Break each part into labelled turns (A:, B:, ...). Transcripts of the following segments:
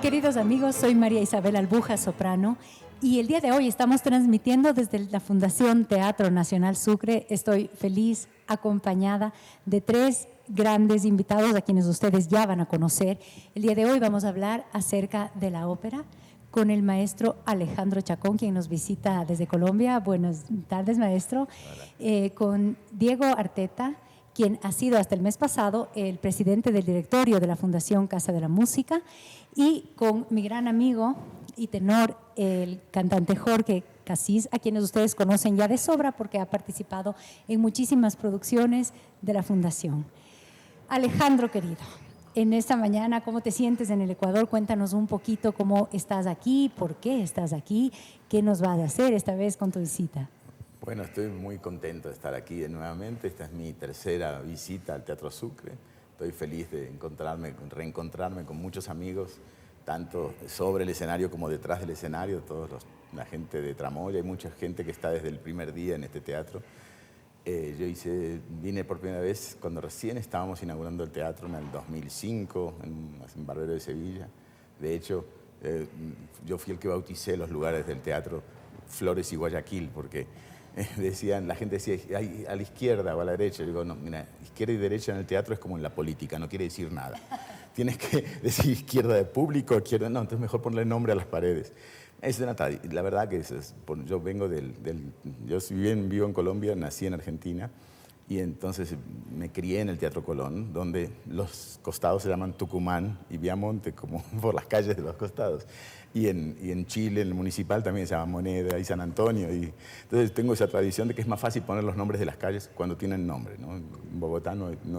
A: Queridos amigos, soy María Isabel Albuja, soprano, y el día de hoy estamos transmitiendo desde la Fundación Teatro Nacional Sucre. Estoy feliz, acompañada de tres grandes invitados a quienes ustedes ya van a conocer. El día de hoy vamos a hablar acerca de la ópera con el maestro Alejandro Chacón, quien nos visita desde Colombia. Buenas tardes, maestro. Con Diego Arteta, quien ha sido hasta el mes pasado el presidente del directorio de la Fundación Casa de la Música, y con mi gran amigo y tenor, el cantante Jorge Casís, a quienes ustedes conocen ya de sobra porque ha participado en muchísimas producciones de la Fundación. Alejandro, querido, en esta mañana, ¿cómo te sientes en el Ecuador? Cuéntanos un poquito cómo estás aquí, por qué estás aquí, qué nos vas a hacer esta vez con tu visita.
B: Bueno, estoy muy contento de estar aquí nuevamente. Esta es mi tercera visita al Teatro Sucre. Estoy feliz de reencontrarme con muchos amigos, tanto sobre el escenario como detrás del escenario, la gente de Tramoya, hay mucha gente que está desde el primer día en este teatro. Vine por primera vez cuando recién estábamos inaugurando el teatro en el 2005, en Barbero de Sevilla. De hecho, yo fui el que bauticé los lugares del teatro Flores y Guayaquil, porque la gente decía, a la izquierda o a la derecha. Yo digo, no, mira, izquierda y derecha en el teatro es como en la política, no quiere decir nada. Tienes que decir izquierda de público, izquierda, no, entonces mejor ponerle nombre a las paredes. La verdad que yo vengo yo si bien vivo en Colombia, nací en Argentina, y entonces me crié en el Teatro Colón, donde los costados se llaman Tucumán y Viamonte, como por las calles de los costados. Y en Chile, en el municipal, también se llama Moneda y San Antonio. Entonces tengo esa tradición de que es más fácil poner los nombres de las calles cuando tienen nombre, ¿no? En Bogotá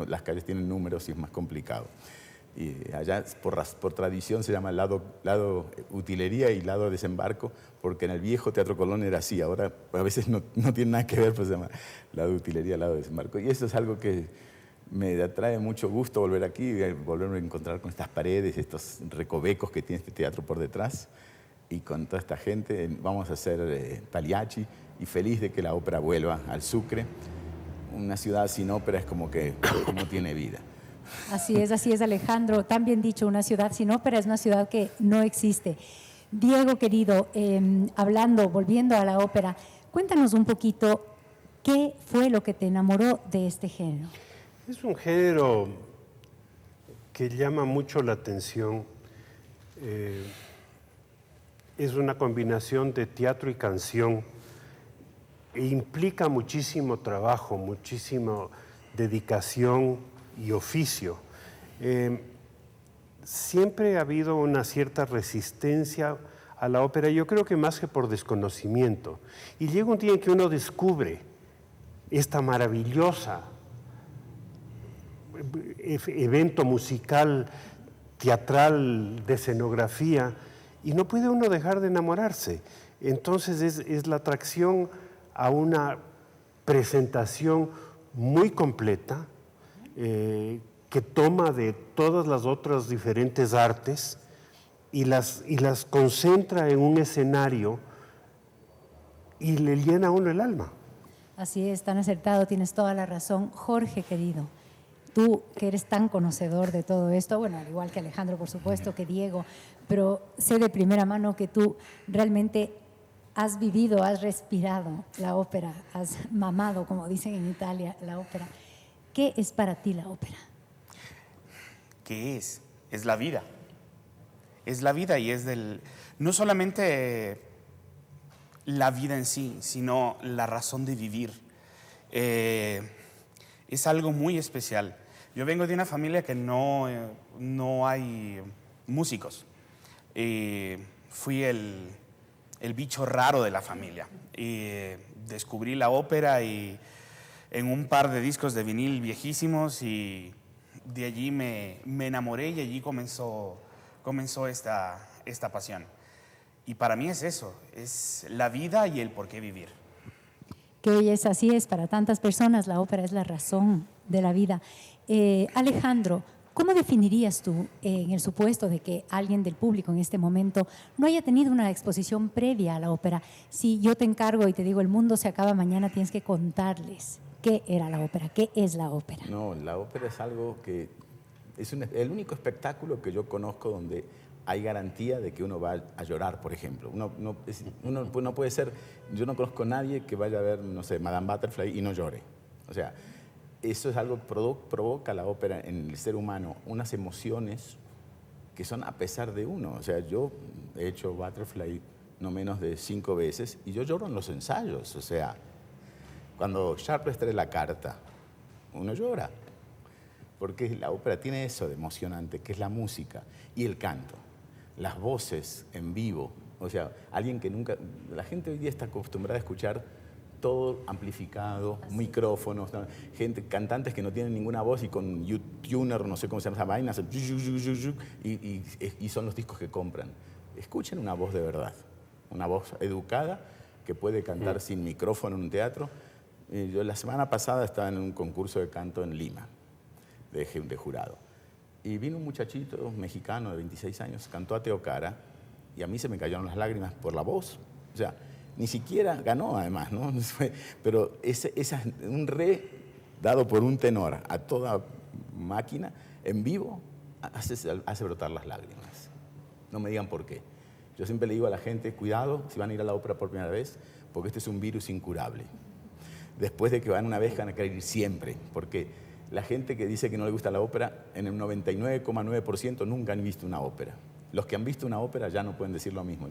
B: las calles tienen números y es más complicado. Y allá, por tradición, se llama lado utilería y lado desembarco, porque en el viejo Teatro Colón era así. Ahora a veces no tiene nada que ver, pues se llama lado utilería, lado desembarco. Y eso es algo que me atrae mucho gusto volver aquí, volverme a encontrar con estas paredes, estos recovecos que tiene este teatro por detrás, y con toda esta gente. Vamos a hacer Pagliacci, y feliz de que la ópera vuelva al Sucre. Una ciudad sin ópera es como que no tiene vida.
A: Así es, Alejandro. Tan bien dicho, una ciudad sin ópera es una ciudad que no existe. Diego, querido, volviendo a la ópera, cuéntanos un poquito qué fue lo que te enamoró de este género.
C: Es un género que llama mucho la atención. Es una combinación de teatro y canción e implica muchísimo trabajo, muchísima dedicación y oficio. Siempre ha habido una cierta resistencia a la ópera, yo creo que más que por desconocimiento. Y llega un día en que uno descubre esta maravillosa evento musical, teatral, de escenografía, y no puede uno dejar de enamorarse. Entonces es la atracción a una presentación muy completa, que toma de todas las otras diferentes artes y las concentra en un escenario y le llena a uno el alma.
A: Así es, tan acertado, tienes toda la razón. Jorge, querido, tú que eres tan conocedor de todo esto, bueno, al igual que Alejandro, por supuesto, que Diego, pero sé de primera mano que tú realmente has vivido, has respirado la ópera, has mamado, como dicen en Italia, la ópera. ¿Qué es para ti la ópera?
D: ¿Qué es? Es la vida. Es la vida y no solamente la vida en sí, sino la razón de vivir. Es algo muy especial. Yo vengo de una familia que no hay músicos. Fui el bicho raro de la familia. Descubrí la ópera en un par de discos de vinil viejísimos, y de allí me enamoré, y allí comenzó esta pasión. Y para mí es eso, es la vida y el por qué vivir.
A: Que así es, para tantas personas la ópera es la razón de la vida. Alejandro, ¿cómo definirías tú, en el supuesto de que alguien del público en este momento no haya tenido una exposición previa a la ópera? Si yo te encargo y te digo, el mundo se acaba mañana, tienes que contarles qué era la ópera, qué es la ópera.
B: No, la ópera es algo que es el único espectáculo que yo conozco donde hay garantía de que uno va a llorar, por ejemplo. Uno no puede ser, yo no conozco a nadie que vaya a ver, no sé, Madame Butterfly y no llore. O sea, eso es algo que provoca la ópera en el ser humano, unas emociones que son a pesar de uno. O sea, yo he hecho Butterfly no menos de 5 veces y yo lloro en los ensayos. O sea, cuando Sharp les trae la carta, uno llora. Porque la ópera tiene eso de emocionante, que es la música y el canto. Las voces en vivo, o sea, alguien que nunca... La gente hoy día está acostumbrada a escuchar todo amplificado, micrófonos, ¿no? Cantantes que no tienen ninguna voz y con tuner, no sé cómo se llama esa vaina, y son los discos que compran. Escuchen una voz de verdad, una voz educada que puede cantar sin micrófono en un teatro. Yo la semana pasada estaba en un concurso de canto en Lima, de jurado. Y vino un muchachito mexicano de 26 años, cantó a Teocara, y a mí se me cayeron las lágrimas por la voz. O sea, ni siquiera ganó, además, ¿no? Pero un re dado por un tenor a toda máquina, en vivo, hace brotar las lágrimas. No me digan por qué. Yo siempre le digo a la gente, cuidado si van a ir a la ópera por primera vez, porque este es un virus incurable. Después de que van una vez, van a querer ir siempre, porque la gente que dice que no le gusta la ópera, en el 99,9% nunca han visto una ópera. Los que han visto una ópera ya no pueden decir lo mismo.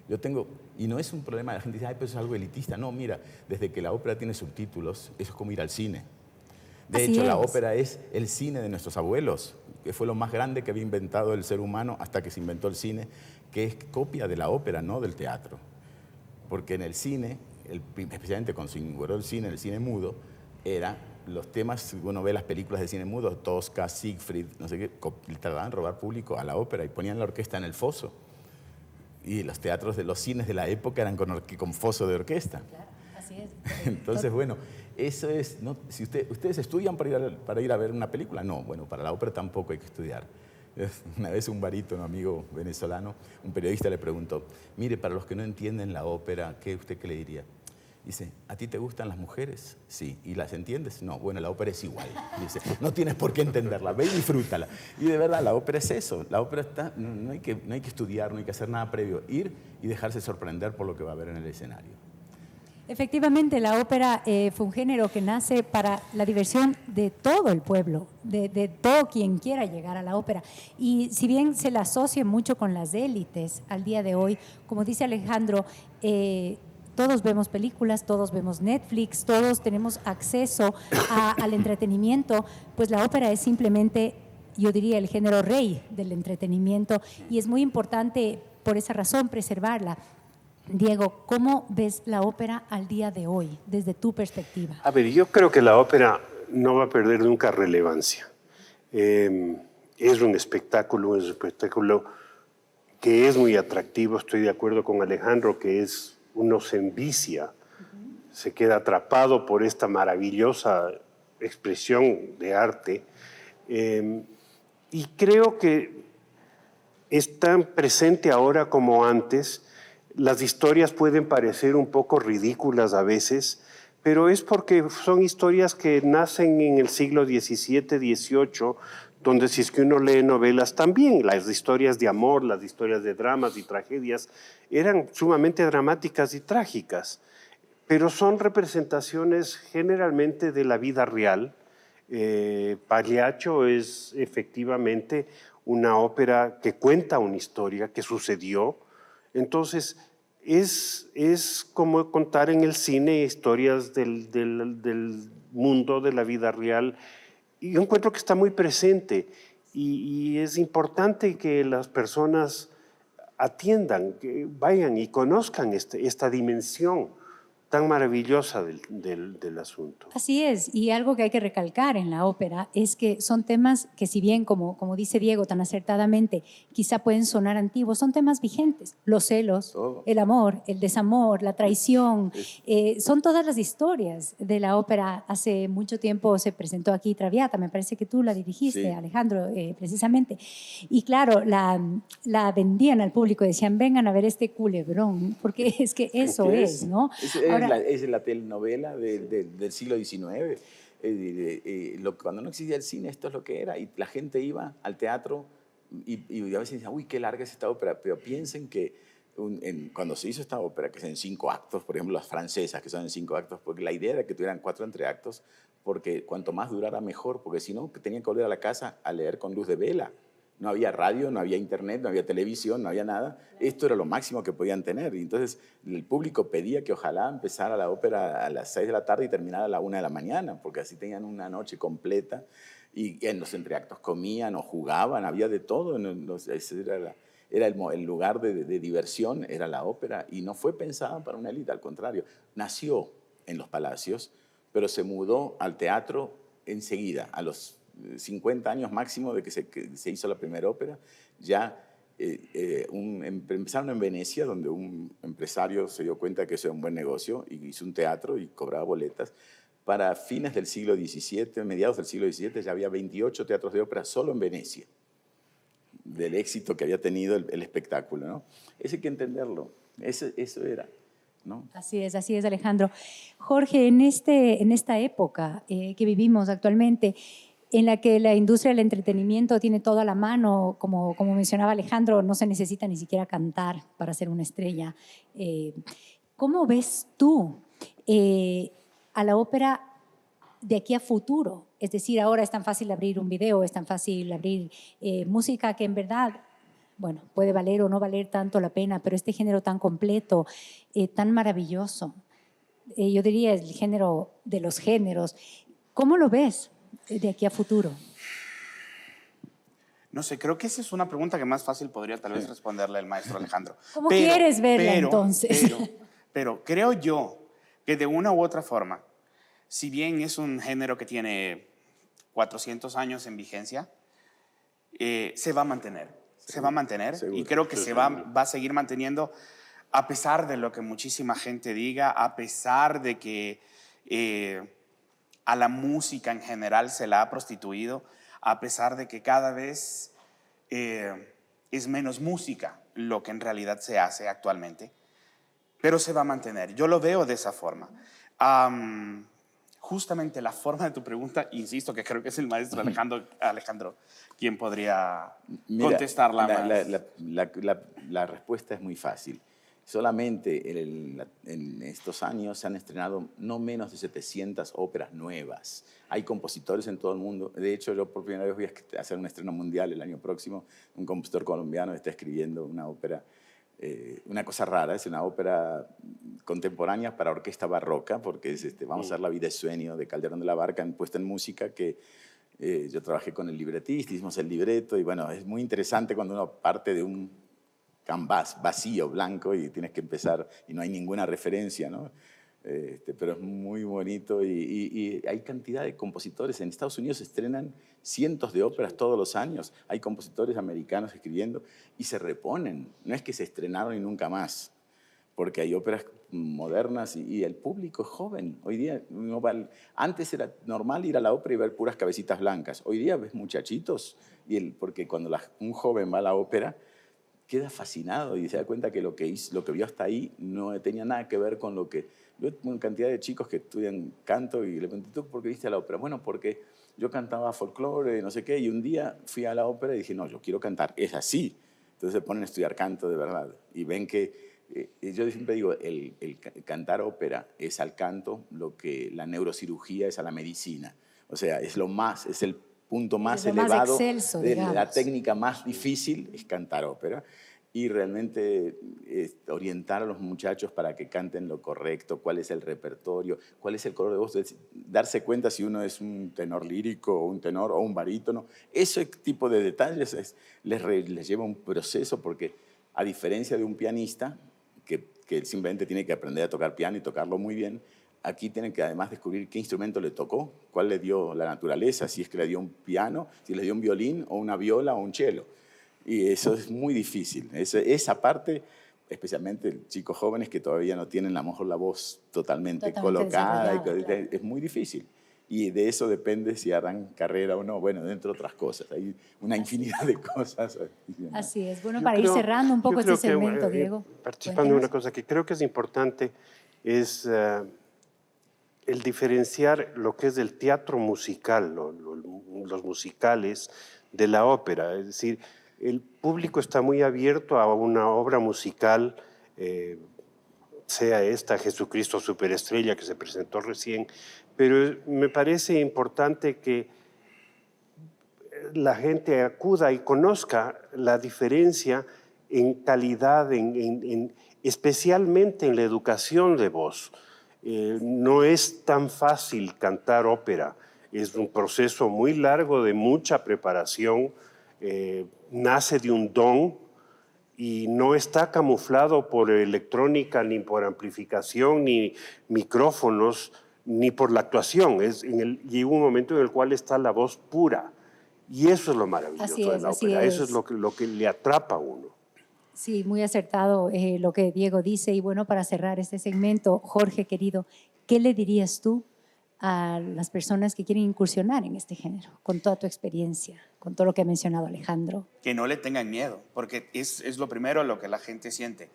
B: Yo tengo, y no es un problema, la gente dice, ay, pero eso es algo elitista. No, mira, desde que la ópera tiene subtítulos, eso es como ir al cine. De hecho, la ópera es el cine de nuestros abuelos, que fue lo más grande que había inventado el ser humano hasta que se inventó el cine, que es copia de la ópera, no del teatro. Porque en el cine, especialmente cuando se inauguró el cine mudo, los temas, uno ve las películas de cine mudo, Tosca, Siegfried, no sé qué, trataban de robar público a la ópera y ponían la orquesta en el foso. Y los teatros de los cines de la época eran con foso de orquesta.
A: Claro, así es.
B: Entonces, bueno, eso es, ¿no? Si ¿ustedes estudian para ir a ver una película? No, bueno, para la ópera tampoco hay que estudiar. Una vez un barítono, amigo venezolano, un periodista le preguntó, mire, para los que no entienden la ópera, ¿usted qué le diría? Dice, ¿a ti te gustan las mujeres? Sí. ¿Y las entiendes? No. Bueno, la ópera es igual. Dice, no tienes por qué entenderla, ve y disfrútala. Y de verdad, la ópera es eso. La ópera no hay que estudiar, no hay que hacer nada previo. Ir y dejarse sorprender por lo que va a haber en el escenario.
A: Efectivamente, la ópera fue un género que nace para la diversión de todo el pueblo, de todo quien quiera llegar a la ópera. Y si bien se la asocia mucho con las élites al día de hoy, como dice Alejandro, todos vemos películas, todos vemos Netflix, todos tenemos acceso al entretenimiento, pues la ópera es simplemente, yo diría, el género rey del entretenimiento y es muy importante por esa razón preservarla. Diego, ¿cómo ves la ópera al día de hoy, desde tu perspectiva?
C: A ver, yo creo que la ópera no va a perder nunca relevancia. Es un espectáculo que es muy atractivo, estoy de acuerdo con Alejandro, que uno se envicia, se queda atrapado por esta maravillosa expresión de arte. Y creo que es tan presente ahora como antes. Las historias pueden parecer un poco ridículas a veces, pero es porque son historias que nacen en el siglo XVII, XVIII, donde si es que uno lee novelas también, las historias de amor, las historias de dramas y tragedias, eran sumamente dramáticas y trágicas, pero son representaciones generalmente de la vida real. Pagliaccio es efectivamente una ópera que cuenta una historia que sucedió. Entonces, es como contar en el cine historias del mundo, de la vida real. Y yo encuentro que está muy presente y es importante que las personas atiendan, que vayan y conozcan esta dimensión tan maravillosa del asunto.
A: Así es, y algo que hay que recalcar en la ópera es que son temas que si bien, como dice Diego tan acertadamente, quizá pueden sonar antiguos, son temas vigentes. Los celos, el amor, el desamor, la traición, son todas las historias de la ópera. Hace mucho tiempo se presentó aquí Traviata, me parece que tú la dirigiste, sí. Alejandro, precisamente. Y claro, la vendían al público, decían, vengan a ver este culebrón, porque es que eso es, ¿no?
B: Es la telenovela del siglo XIX. Cuando no existía el cine, esto es lo que era. Y la gente iba al teatro y a veces dicen, uy, qué larga es esta ópera, pero piensen que cuando se hizo esta ópera, que es en 5 actos, por ejemplo, las francesas, que son en 5 actos, porque la idea era que tuvieran 4 entreactos, porque cuanto más durara mejor, porque si no, tenían que volver a la casa a leer con luz de vela. No había radio, no había internet, no había televisión, no había nada. Esto era lo máximo que podían tener. Y entonces el público pedía que ojalá empezara la ópera a las 6 de la tarde y terminara a la 1 de la mañana, porque así tenían una noche completa. Y en los entreactos comían o jugaban, había de todo. Era el lugar de diversión, era la ópera. Y no fue pensada para una élite, al contrario. Nació en los palacios, pero se mudó al teatro enseguida, a los 50 años máximo de que se hizo la primera ópera. Ya empezaron en Venecia, donde un empresario se dio cuenta que eso era un buen negocio y hizo un teatro y cobraba boletas. Para fines del siglo XVII, mediados del siglo XVII, ya había 28 teatros de ópera solo en Venecia, del éxito que había tenido el espectáculo, ¿no? Eso hay que entenderlo, eso era, ¿no?
A: Así es, Alejandro. Jorge, en esta época que vivimos actualmente, en la que la industria del entretenimiento tiene todo a la mano, como mencionaba Alejandro, no se necesita ni siquiera cantar para ser una estrella. ¿Cómo ves tú a la ópera de aquí a futuro? Es decir, ahora es tan fácil abrir un video, es tan fácil abrir música que en verdad, bueno, puede valer o no valer tanto la pena, pero este género tan completo, tan maravilloso, yo diría el género de los géneros. ¿Cómo lo ves de aquí a futuro?
D: No sé, creo que esa es una pregunta que más fácil podría tal vez responderle el maestro Alejandro.
A: ¿Cómo quieres verla entonces?
D: Pero creo yo que de una u otra forma, si bien es un género que tiene 400 años en vigencia, se va a mantener. Se va a mantener y creo que se va a seguir manteniendo a pesar de lo que muchísima gente diga, a pesar de que a la música en general se la ha prostituido, a pesar de que cada vez es menos música lo que en realidad se hace actualmente, pero se va a mantener. Yo lo veo de esa forma. Justamente la forma de tu pregunta, insisto que creo que es el maestro Alejandro quien podría contestarla más.
B: La respuesta es muy fácil. Solamente en estos años se han estrenado no menos de 700 óperas nuevas. Hay compositores en todo el mundo. De hecho, yo por primera vez voy a hacer un estreno mundial el año próximo. Un compositor colombiano está escribiendo una ópera, una cosa rara, es una ópera contemporánea para orquesta barroca, porque es, vamos a hacer La vida es sueño de Calderón de la Barca puesta en música, que yo trabajé con el libretista, hicimos el libreto, y bueno, es muy interesante cuando uno parte de un canvas vacío, blanco, y tienes que empezar y no hay ninguna referencia, ¿no? Pero es muy bonito y hay cantidad de compositores. En Estados Unidos se estrenan cientos de óperas todos los años. Hay compositores americanos escribiendo y se reponen. No es que se estrenaron y nunca más, porque hay óperas modernas y el público es joven. Hoy día, antes era normal ir a la ópera y ver puras cabecitas blancas. Hoy día ves muchachitos, porque cuando un joven va a la ópera, queda fascinado y se da cuenta que lo que vio hasta ahí no tenía nada que ver con lo que... Yo tengo una cantidad de chicos que estudian canto y le pregunté, ¿tú por qué viste a la ópera? Bueno, porque yo cantaba folclore, no sé qué, y un día fui a la ópera y dije, no, yo quiero cantar, es así. Entonces se ponen a estudiar canto de verdad y ven que... yo siempre digo, el cantar ópera es al canto lo que la neurocirugía es a la medicina. O sea, es el punto más elevado,
A: más excelso,
B: la técnica más difícil es cantar ópera, y realmente orientar a los muchachos para que canten lo correcto, cuál es el repertorio, cuál es el color de voz, darse cuenta si uno es un tenor lírico o un tenor o un barítono. Ese tipo de detalles les lleva un proceso, porque a diferencia de un pianista que simplemente tiene que aprender a tocar piano y tocarlo muy bien, aquí tienen que además descubrir qué instrumento le tocó, cuál le dio la naturaleza, si es que le dio un piano, si le dio un violín o una viola o un cello. Y eso es muy difícil. Esa parte, especialmente chicos jóvenes que todavía no tienen a lo mejor la voz totalmente colocada, claro. Es muy difícil. Y de eso depende si harán carrera o no. Bueno, dentro de otras cosas. Hay una infinidad de cosas.
A: Así es. Bueno, para ir cerrando un poco este segmento, Diego.
C: Participando en una cosa que creo que es importante, es el diferenciar lo que es el teatro musical, los musicales, de la ópera. Es decir, el público está muy abierto a una obra musical, sea esta Jesucristo Superestrella que se presentó recién, pero me parece importante que la gente acuda y conozca la diferencia en calidad, especialmente en la educación de voz. No es tan fácil cantar ópera, es un proceso muy largo de mucha preparación, nace de un don y no está camuflado por electrónica, ni por amplificación, ni micrófonos, ni por la actuación. Llega un momento en el cual está la voz pura. Y eso es lo maravilloso de la ópera. Eso es lo que le atrapa a uno.
A: Sí, muy acertado lo que Diego dice. Y bueno, para cerrar este segmento, Jorge, querido, ¿qué le dirías tú a las personas que quieren incursionar en este género, con toda tu experiencia, con todo lo que ha mencionado Alejandro?
D: Que no le tengan miedo, porque es lo primero lo que la gente siente.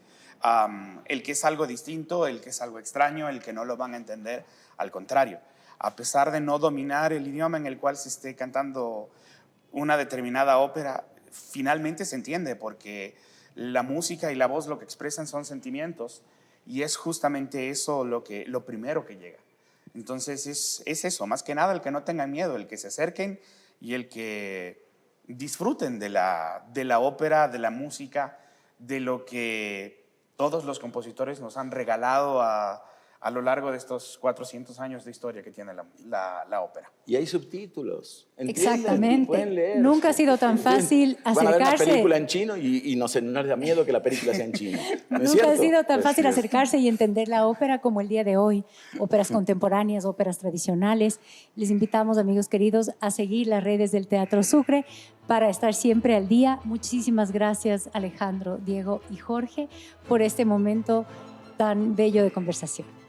D: El que es algo distinto, el que es algo extraño, el que no lo van a entender, al contrario. A pesar de no dominar el idioma en el cual se esté cantando una determinada ópera, finalmente se entiende, porque la música y la voz lo que expresan son sentimientos, y es justamente eso lo primero que llega. Entonces es eso, más que nada el que no tengan miedo, el que se acerquen y el que disfruten de la ópera, de la música, de lo que todos los compositores nos han regalado a lo largo de estos 400 años de historia que tiene la ópera.
B: Y hay subtítulos.
A: Exactamente.
B: Pueden leer.
A: Nunca ha sido tan fácil acercarse.
B: Van a ver una película en chino y no les da miedo que la película sea en chino. ¿No es
A: Nunca
B: cierto?
A: ha sido tan
B: Pues
A: fácil
B: sí.
A: acercarse y entender la ópera como el día de hoy. Óperas contemporáneas, óperas tradicionales. Les invitamos, amigos queridos, a seguir las redes del Teatro Sucre para estar siempre al día. Muchísimas gracias, Alejandro, Diego y Jorge, por este momento tan bello de conversación.